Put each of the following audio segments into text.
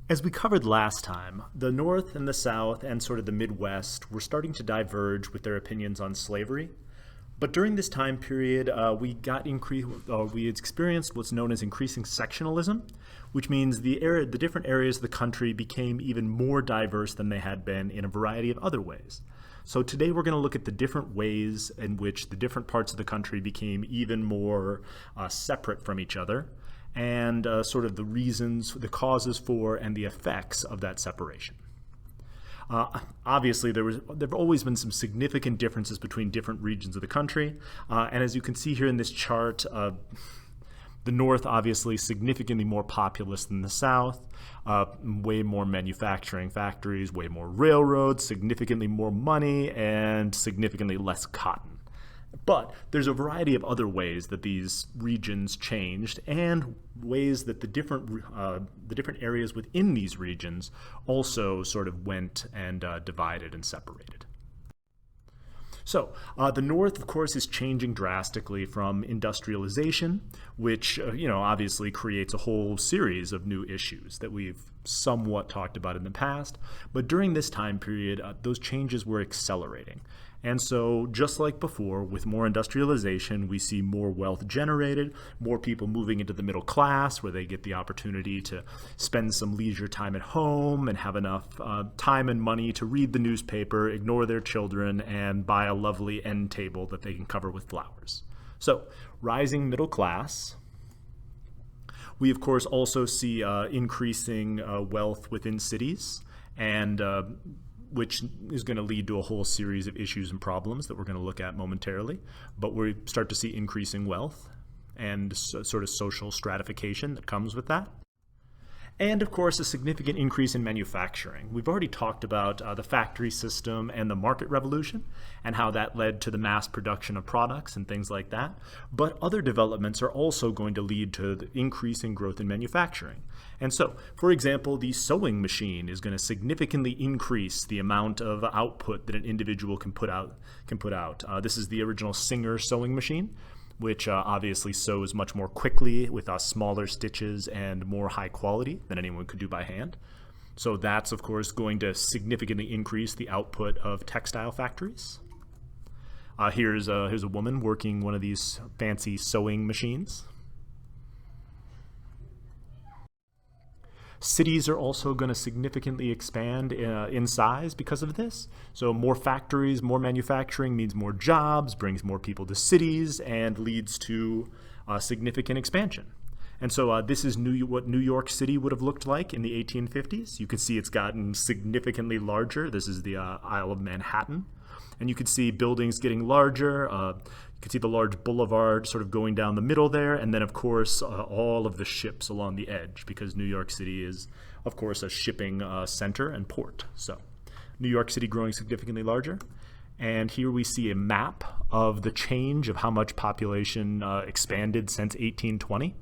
As we covered last time, the North and the South and sort of the Midwest were starting to diverge with their opinions on slavery. But during this time period, we experienced what's known as increasing sectionalism, which means the different areas of the country became even more diverse than they had been in a variety of other ways. So today we're going to look at the different ways in which the different parts of the country became even more separate from each other, and sort of the reasons, the causes for, and the effects of that separation. Obviously, there have always been some significant differences between different regions of the country, and as you can see here in this chart, the North obviously significantly more populous than the South, way more manufacturing factories, way more railroads, significantly more money, and significantly less cotton. But there's a variety of other ways that these regions changed, and ways that the different areas within these regions also sort of went and divided and separated. So the North, of course, is changing drastically from industrialization, which obviously creates a whole series of new issues that we've somewhat talked about in the past. But during this time period, those changes were accelerating. And so just like before, with more industrialization, we see more wealth generated, more people moving into the middle class where they get the opportunity to spend some leisure time at home and have enough time and money to read the newspaper, ignore their children, and buy a lovely end table that they can cover with flowers. So, rising middle class. We, of course, also see increasing wealth within cities, and which is going to lead to a whole series of issues and problems that we're going to look at momentarily. But we start to see increasing wealth and sort of social stratification that comes with that. And of course, a significant increase in manufacturing. We've already talked about the factory system and the market revolution and how that led to the mass production of products and things like that. But other developments are also going to lead to the increasing growth in manufacturing. And so, for example, the sewing machine is going to significantly increase the amount of output that an individual can put out. This is the original Singer sewing machine, which obviously sews much more quickly with smaller stitches and more high quality than anyone could do by hand. So that's, of course, going to significantly increase the output of textile factories. Here's a woman working one of these fancy sewing machines. Cities are also going to significantly expand in size because of this. So more factories, more manufacturing means more jobs, brings more people to cities, and leads to significant expansion. And so this is what New York City would have looked like in the 1850s. You can see it's gotten significantly larger. This is the Isle of Manhattan. And you can see buildings getting larger. You can see the large boulevard sort of going down the middle there. And then, of course, all of the ships along the edge, because New York City is, of course, a shipping center and port. So New York City growing significantly larger. And here we see a map of the change of how much population expanded since 1820.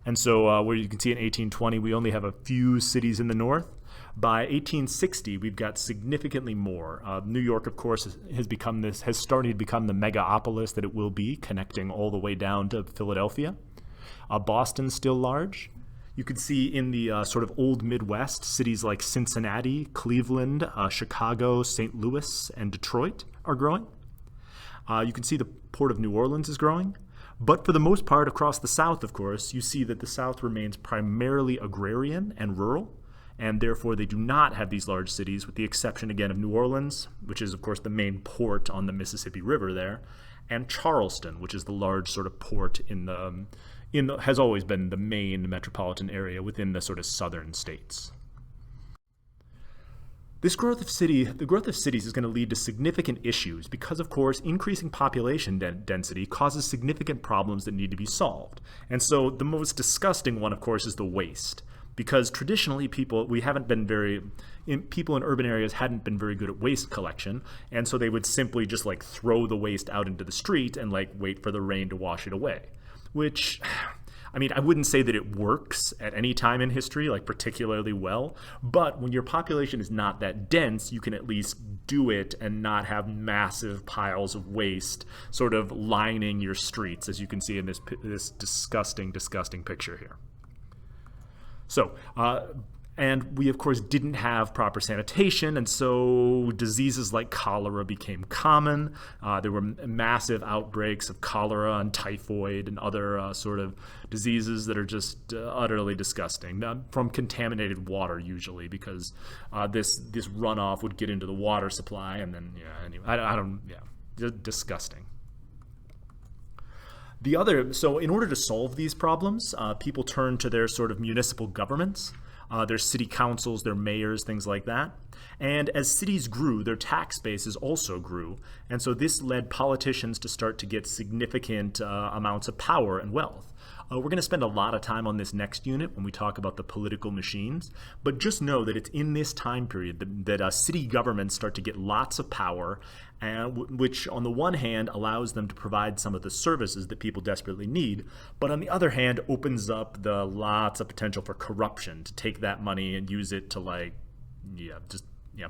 And so where you can see in 1820, we only have a few cities in the north. By 1860, we've got significantly more. New York, of course, has started to become the megapolis that it will be, connecting all the way down to Philadelphia. Boston's still large. You can see in the sort of old Midwest, cities like Cincinnati, Cleveland, Chicago, St. Louis, and Detroit are growing. You can see the Port of New Orleans is growing. But for the most part, across the South, of course, you see that the South remains primarily agrarian and rural, and therefore they do not have these large cities, with the exception, again, of New Orleans, which is, of course, the main port on the Mississippi River there, and Charleston, which is the large sort of port has always been the main metropolitan area within the sort of southern states. The growth of cities is going to lead to significant issues because, of course, increasing population density causes significant problems that need to be solved. And so the most disgusting one, of course, is the waste. Because traditionally people in urban areas hadn't been very good at waste collection, and so they would simply just like throw the waste out into the street and like wait for the rain to wash it away. Which, I mean, I wouldn't say that it works at any time in history, like particularly well, but when your population is not that dense, you can at least do it and not have massive piles of waste sort of lining your streets, as you can see in this disgusting, disgusting picture here. So And we, of course, didn't have proper sanitation, and so diseases like cholera became common. There were massive outbreaks of cholera and typhoid and other sort of diseases that are just utterly disgusting, from contaminated water usually, because this runoff would get into the water supply, and then, disgusting. So in order to solve these problems, people turned to their sort of municipal governments, their city councils, their mayors, things like that. And as cities grew, their tax bases also grew. And so this led politicians to start to get significant amounts of power and wealth. We're going to spend a lot of time on this next unit when we talk about the political machines, but just know that it's in this time period that city governments start to get lots of power, which on the one hand allows them to provide some of the services that people desperately need, but on the other hand opens up the lots of potential for corruption, to take that money and use it to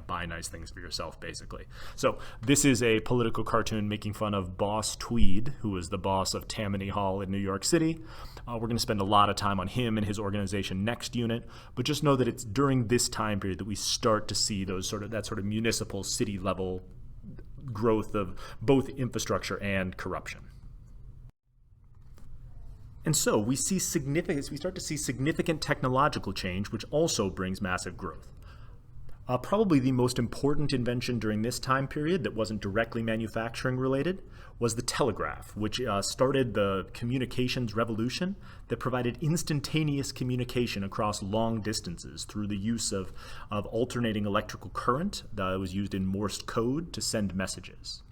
buy nice things for yourself, basically. So this is a political cartoon making fun of Boss Tweed, who was the boss of Tammany Hall in New York City. We're going to spend a lot of time on him and his organization next unit, but just know that it's during this time period that we start to see that sort of municipal city level growth of both infrastructure and corruption. And so we start to see significant technological change, which also brings massive growth. Probably the most important invention during this time period that wasn't directly manufacturing related was the telegraph, which started the communications revolution that provided instantaneous communication across long distances through the use of alternating electrical current that was used in Morse code to send messages.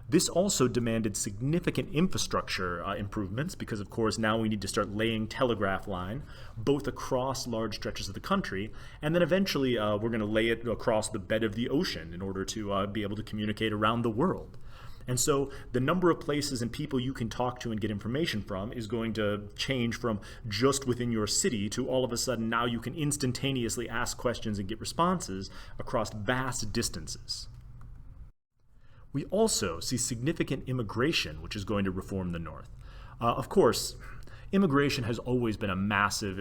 This also demanded significant infrastructure improvements because, of course, now we need to start laying telegraph line both across large stretches of the country, and then eventually we're going to lay it across the bed of the ocean in order to be able to communicate around the world. And so the number of places and people you can talk to and get information from is going to change from just within your city to all of a sudden now you can instantaneously ask questions and get responses across vast distances. We also see significant immigration, which is going to reform the North. Of course, immigration has always been a massive,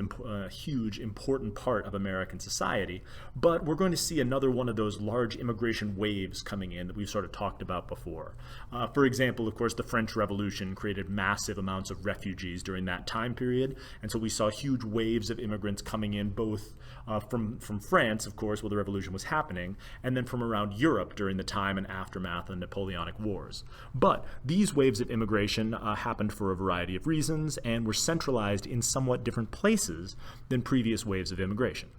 huge, important part of American society, but we're going to see another one of those large immigration waves coming in that we've sort of talked about before. For example, of course, the French Revolution created massive amounts of refugees during that time period, and so we saw huge waves of immigrants coming in both from France, of course, where the revolution was happening, and then from around Europe during the time and aftermath of the Napoleonic Wars. But these waves of immigration happened for a variety of reasons and were centralized in somewhat different places than previous waves of immigration.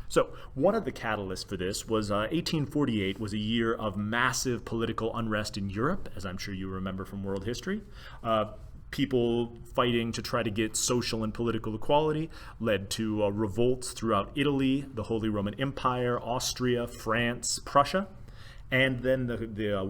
So one of the catalysts for this was 1848 was a year of massive political unrest in Europe, as I'm sure you remember from world history. People fighting to try to get social and political equality led to revolts throughout Italy, the Holy Roman Empire, Austria, France, Prussia. And then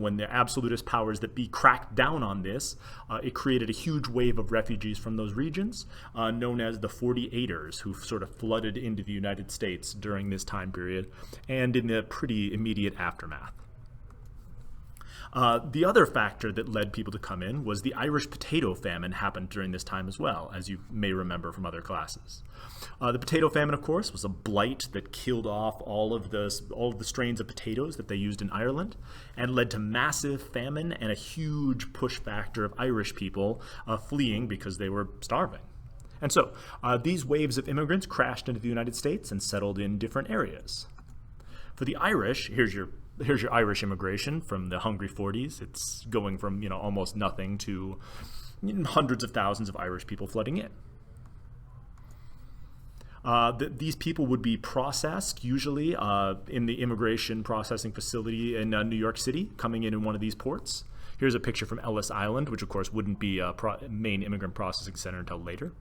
when the absolutist powers that be cracked down on this, it created a huge wave of refugees from those regions, known as the 48ers, who sort of flooded into the United States during this time period and in the pretty immediate aftermath. The other factor that led people to come in was the Irish potato famine happened during this time as well, as you may remember from other classes. The potato famine, of course, was a blight that killed off all of the strains of potatoes that they used in Ireland and led to massive famine and a huge push factor of Irish people fleeing because they were starving. And so these waves of immigrants crashed into the United States and settled in different areas. For the Irish, here's your Irish immigration from the Hungry 40s. It's going from almost nothing to hundreds of thousands of Irish people flooding in. These people would be processed usually in the immigration processing facility in New York City, coming in one of these ports. Here's a picture from Ellis Island, which of course wouldn't be a main immigrant processing center until later,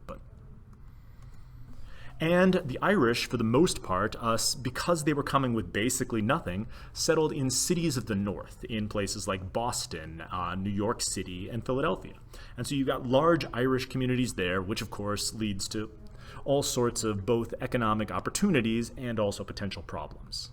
And the Irish, for the most part, because they were coming with basically nothing, settled in cities of the north, in places like Boston, New York City, and Philadelphia. And so you've got large Irish communities there, which of course leads to all sorts of both economic opportunities and also potential problems.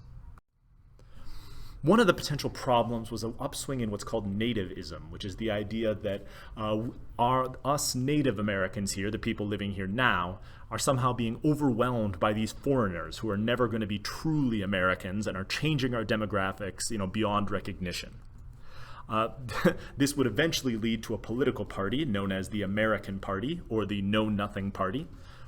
One of the potential problems was an upswing in what's called nativism, which is the idea that us Native Americans here, the people living here now, are somehow being overwhelmed by these foreigners who are never going to be truly Americans and are changing our demographics, beyond recognition. This would eventually lead to a political party known as the American Party, or the Know Nothing Party,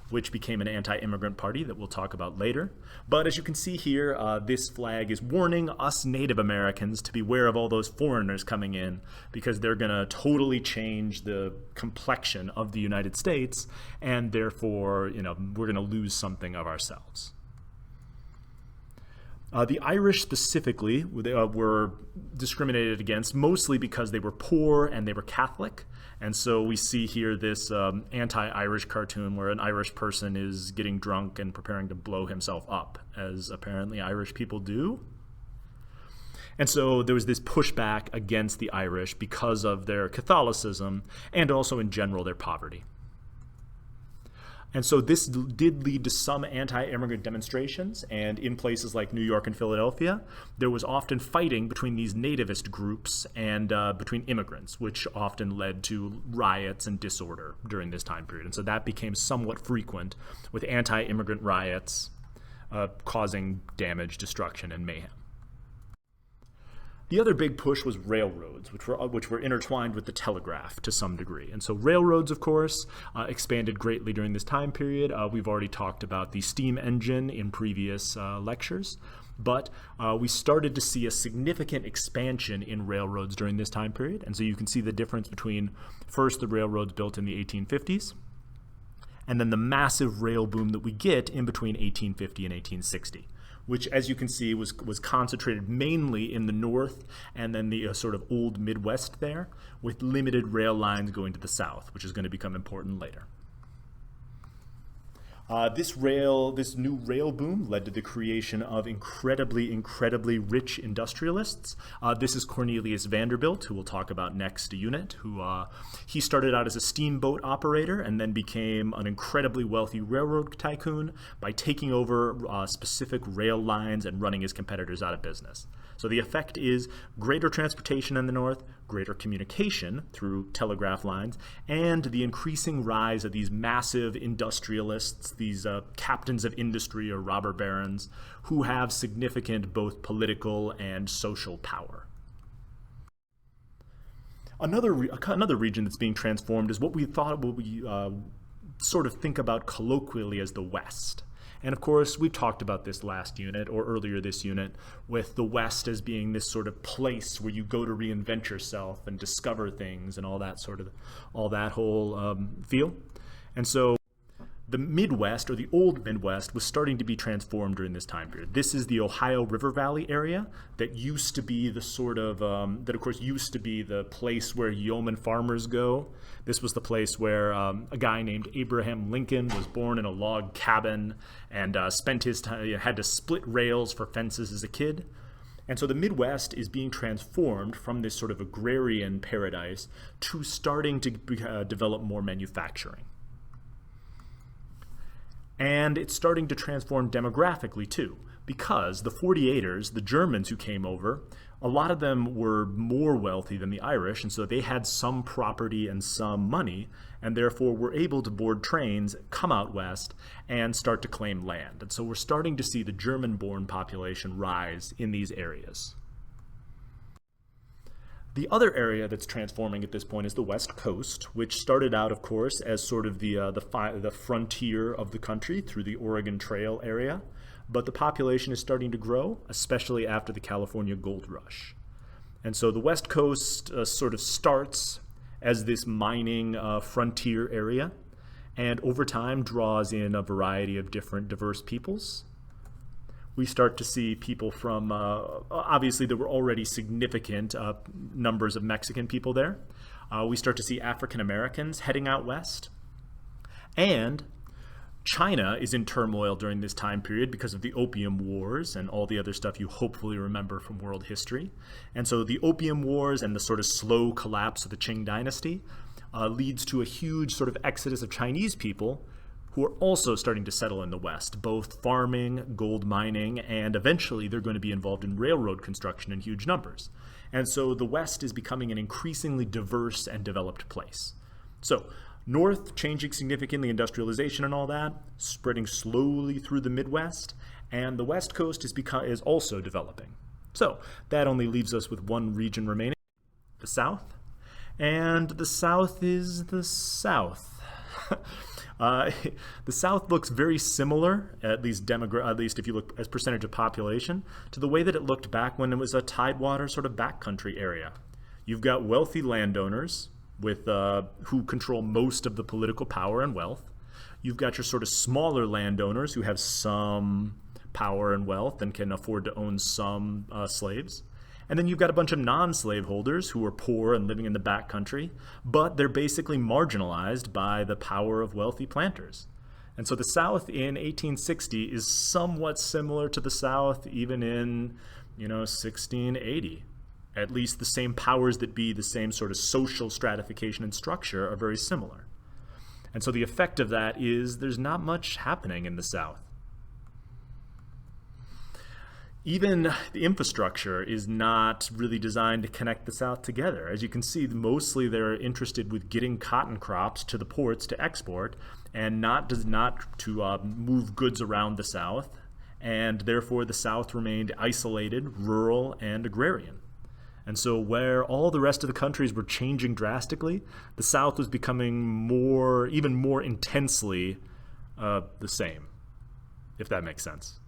which became an anti-immigrant party that we'll talk about later. But as you can see here, this flag is warning us Native Americans to beware of all those foreigners coming in, because they're going to totally change the complexion of the United States, and therefore, we're going to lose something of ourselves. The Irish specifically were discriminated against mostly because they were poor and they were Catholic. And so we see here this anti-Irish cartoon where an Irish person is getting drunk and preparing to blow himself up, as apparently Irish people do. And so there was this pushback against the Irish because of their Catholicism and also in general their poverty. And so this did lead to some anti-immigrant demonstrations, and in places like New York and Philadelphia, there was often fighting between these nativist groups and between immigrants, which often led to riots and disorder during this time period. And so that became somewhat frequent, with anti-immigrant riots causing damage, destruction, and mayhem. The other big push was railroads, which were intertwined with the telegraph to some degree. And so railroads, of course, expanded greatly during this time period. We've already talked about the steam engine in previous lectures, but we started to see a significant expansion in railroads during this time period. And so you can see the difference between first the railroads built in the 1850s, and then the massive rail boom that we get in between 1850 and 1860. Which, as you can see, was concentrated mainly in the north and then the sort of old Midwest there, with limited rail lines going to the south, which is going to become important later. This new rail boom led to the creation of incredibly rich industrialists. This is Cornelius Vanderbilt, who we'll talk about next unit, who he started out as a steamboat operator and then became an incredibly wealthy railroad tycoon by taking over specific rail lines and running his competitors out of business. So the effect is greater transportation in the north, greater communication through telegraph lines, and the increasing rise of these massive industrialists, these captains of industry or robber barons, who have significant both political and social power. Another region that's being transformed is what we sort of think about colloquially as the West. And of course, we talked about this last unit or earlier this unit with the West as being this sort of place where you go to reinvent yourself and discover things and all that whole feel. And so the Midwest, or the old Midwest, was starting to be transformed during this time period. This is the Ohio River Valley area that used to be the sort of, used to be the place where yeoman farmers go. This was the place where a guy named Abraham Lincoln was born in a log cabin and spent his time, had to split rails for fences as a kid. And so the Midwest is being transformed from this sort of agrarian paradise to starting to develop more manufacturing. And it's starting to transform demographically too, because the 48ers, the Germans who came over, a lot of them were more wealthy than the Irish, and so they had some property and some money, and therefore were able to board trains, come out west, and start to claim land. And so we're starting to see the German-born population rise in these areas. The other area that's transforming at this point is the West Coast, which started out, of course, as sort of the frontier of the country through the Oregon Trail area. But the population is starting to grow, especially after the California Gold Rush. And so the West Coast sort of starts as this mining frontier area, and over time draws in a variety of different diverse peoples. We start to see people from, obviously there were already significant numbers of Mexican people there. We start to see African Americans heading out west. And China is in turmoil during this time period because of the Opium Wars and all the other stuff you hopefully remember from world history. And so the Opium Wars and the sort of slow collapse of the Qing dynasty leads to a huge sort of exodus of Chinese people who are also starting to settle in the West, both farming, gold mining, and eventually they're going to be involved in railroad construction in huge numbers. And so the West is becoming an increasingly diverse and developed place. So North changing significantly, industrialization and all that, spreading slowly through the Midwest, and the West Coast is also developing. So that only leaves us with one region remaining, the South. And the South is the South. The South looks very similar, at least if you look as percentage of population, to the way that it looked back when it was a tidewater sort of backcountry area. You've got wealthy landowners who control most of the political power and wealth. You've got your sort of smaller landowners who have some power and wealth and can afford to own some slaves. And then you've got a bunch of non-slave holders who are poor and living in the backcountry, but they're basically marginalized by the power of wealthy planters. And so the South in 1860 is somewhat similar to the South even in, 1680. At least the same powers that be, the same sort of social stratification and structure are very similar. And so the effect of that is there's not much happening in the South. Even the infrastructure is not really designed to connect the South together. As you can see, mostly they're interested with getting cotton crops to the ports to export and not to move goods around the South. And therefore, the South remained isolated, rural, and agrarian. And so where all the rest of the countries were changing drastically, the South was becoming even more intensely the same, if that makes sense.